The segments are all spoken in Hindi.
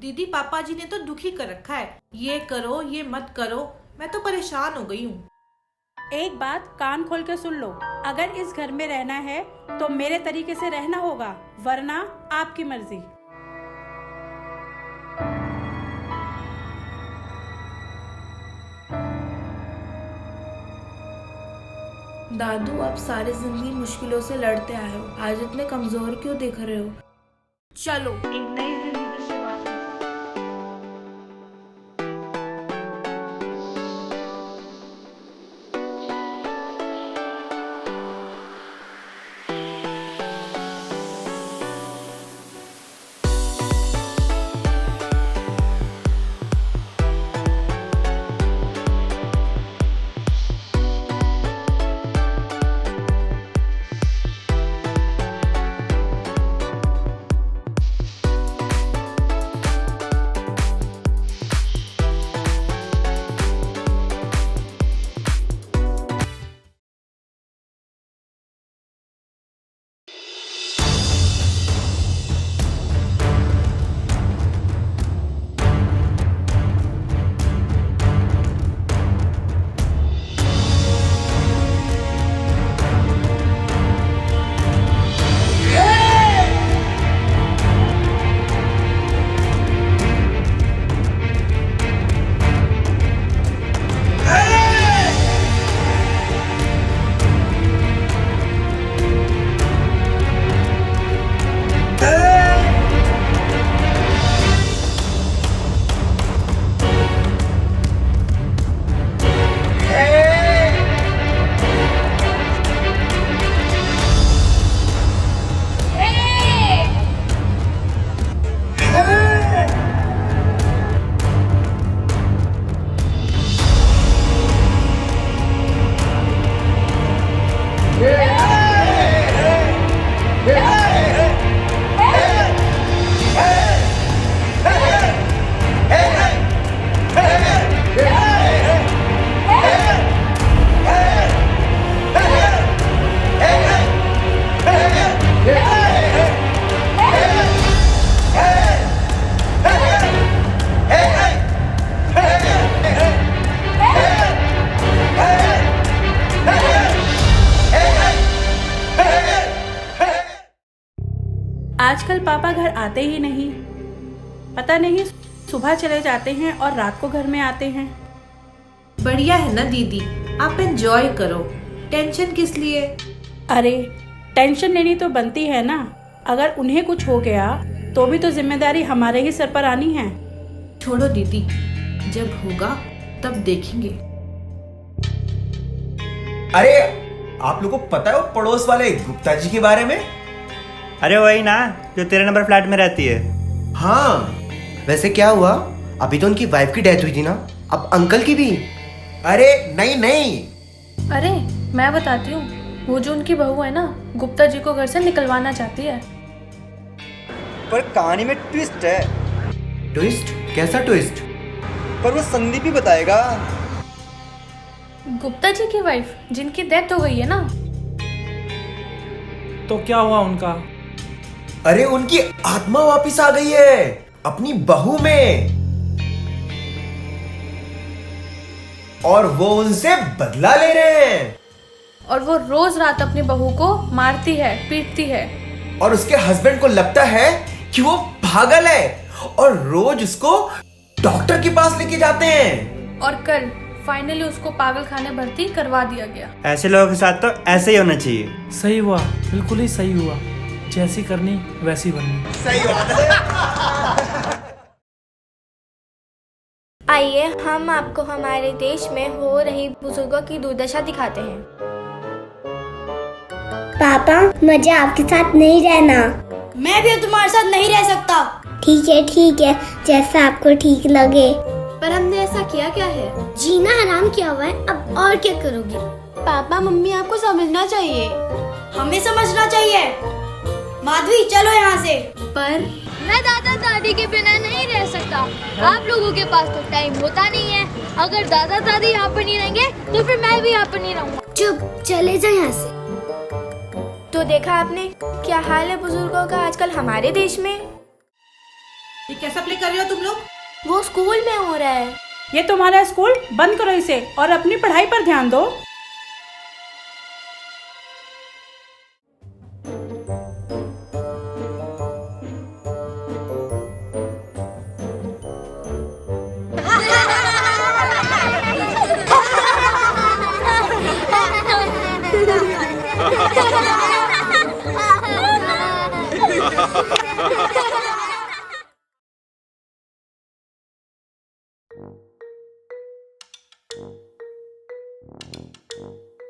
दीदी पापा जी ने तो दुखी कर रखा है, ये करो ये मत करो, मैं तो परेशान हो गई हूँ। एक बात कान खोल के सुन लो, अगर इस घर में रहना है तो मेरे तरीके से रहना होगा, वरना आपकी मर्जी। दादू आप सारी जिंदगी मुश्किलों से लड़ते आए हो, आज इतने कमजोर क्यों दिख रहे हो? चलो एक नई जिंदगी की शुरुआत। आजकल पापा घर आते ही नहीं, पता नहीं सुबह चले जाते हैं और रात को घर में आते हैं। बढ़िया है ना दीदी, आप एंजॉय करो, टेंशन किस लिए? अरे टेंशन लेनी तो बनती है ना, अगर उन्हें कुछ हो गया तो भी तो जिम्मेदारी हमारे ही सर पर आनी है। छोड़ो दीदी, जब होगा तब देखेंगे। अरे आप लोगों को पता है वो पड़ोस वाले गुप्ता जी के बारे में? अरे वही ना जो 13 नंबर फ्लैट में रहती है। हाँ। वैसे क्या हुआ? अभी तो उनकी वाइफ की डेथ हुई थी ना, अब अंकल की भी? अरे नहीं नहीं। अरे मैं बताती हूँ, वो जो उनकी बहू है ना, गुप्ता जी को घर से निकलवाना चाहती है। पर कहानी में ट्विस्ट है। ट्विस्ट? कैसा ट्विस्ट? पर वो संदीप ही बताएगा। गुप्ता जी की वाइफ जिनकी डेथ हो गई है ना। तो क्या हुआ उनका? अरे उनकी आत्मा वापस आ गई है अपनी बहू में, और वो उनसे बदला ले रहे हैं। और वो रोज रात अपनी बहू को मारती है, पीटती है। और उसके हस्बैंड को लगता है कि वो पागल है और रोज उसको डॉक्टर के पास लेके जाते हैं। और कल फाइनली उसको पागल खाने भर्ती करवा दिया गया। ऐसे लोगों के साथ तो ऐसे ही होना चाहिए। सही हुआ, बिल्कुल ही सही हुआ, जैसी करनी वैसी बननी। सही बात है। आइए हम आपको हमारे देश में हो रही बुजुर्गों की दुर्दशा दिखाते हैं। पापा मुझे आपके साथ नहीं रहना। मैं भी तुम्हारे साथ नहीं रह सकता। ठीक है, जैसा आपको ठीक लगे। पर हमने ऐसा किया क्या है? जीना हराम किया हुआ है, अब और क्या करोगे? पापा मम्मी आपको समझना चाहिए। हमें समझना चाहिए। माधवी चलो यहाँ से। पर मैं दादा दादी के बिना नहीं रह सकता। आप लोगों के पास तो टाइम होता नहीं है। अगर दादा दादी यहाँ पर नहीं रहेंगे तो फिर मैं भी यहाँ पर नहीं रहूँगा। चुप, चले जाओ यहाँ से। तो देखा आपने क्या हाल है बुजुर्गों का आजकल हमारे देश में। ये कैसा प्ले कर रहे हो तुम लोग? वो स्कूल में हो रहा है। ये तुम्हारा स्कूल, बंद करो इसे और अपनी पढ़ाई पर ध्यान दो।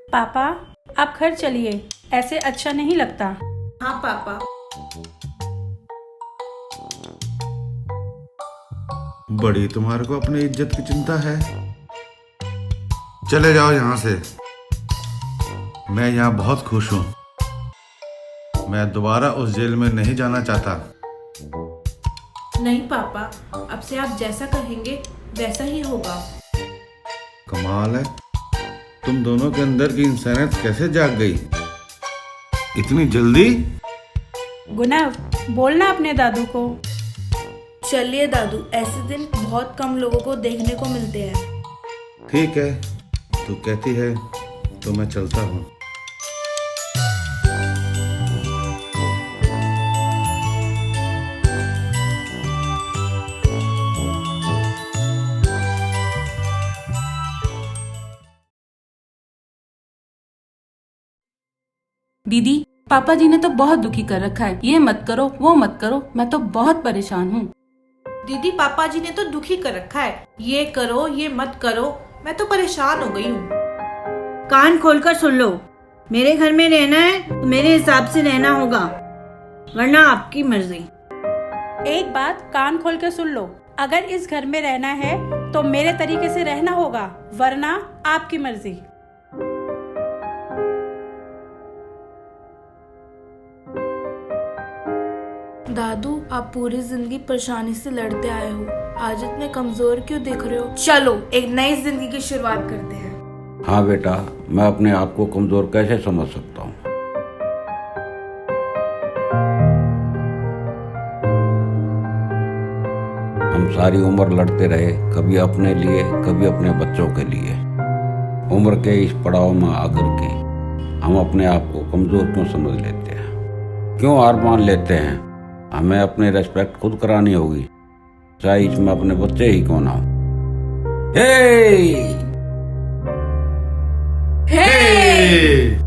पापा, आप घर चलिए, ऐसे अच्छा नहीं लगता। हाँ पापा। बड़ी तुम्हारे को अपनी इज्जत की चिंता है। चले जाओ यहाँ से। मैं यहाँ बहुत खुश हूँ। मैं दोबारा उस जेल में नहीं जाना चाहता। नहीं पापा, अब से आप जैसा कहेंगे वैसा ही होगा। कमाल है, तुम दोनों के अंदर की इंसानियत कैसे जाग गई इतनी जल्दी? गुना, बोलना अपने दादू को। चलिए दादू, ऐसे दिन बहुत कम लोगों को देखने को मिलते हैं। ठीक है, तू कहती है तो मैं चलता हूँ। दीदी, पापा जी ने तो बहुत दुखी कर रखा है। ये मत करो, वो मत करो, मैं तो बहुत परेशान हूँ। दीदी, पापा जी ने तो दुखी कर रखा है। ये करो, ये मत करो, मैं तो परेशान हो गई हूँ। कान खोलकर सुन लो। मेरे घर में रहना है तो मेरे हिसाब से रहना होगा, वरना आपकी मर्जी। एक बात कान खोल के सुन लो, अगर इस घर में रहना है तो मेरे तरीके से रहना होगा, वरना आपकी मर्जी। दादू, आप पूरी जिंदगी परेशानी से लड़ते आए हो, आज इतने कमजोर क्यों दिख रहे हो? चलो एक नई जिंदगी की शुरुआत करते हैं। हाँ बेटा, मैं अपने आप को कमजोर कैसे समझ सकता हूँ? हम सारी उम्र लड़ते रहे, कभी अपने लिए, कभी अपने बच्चों के लिए। उम्र के इस पड़ाव में आकर के हम अपने आप को कमजोर क्यों समझ लेते हैं? क्यों हार मान लेते हैं? हमें अपनी रेस्पेक्ट खुद करानी होगी, चाहे इसमें अपने बच्चे ही क्यों ना हो। हे! हे!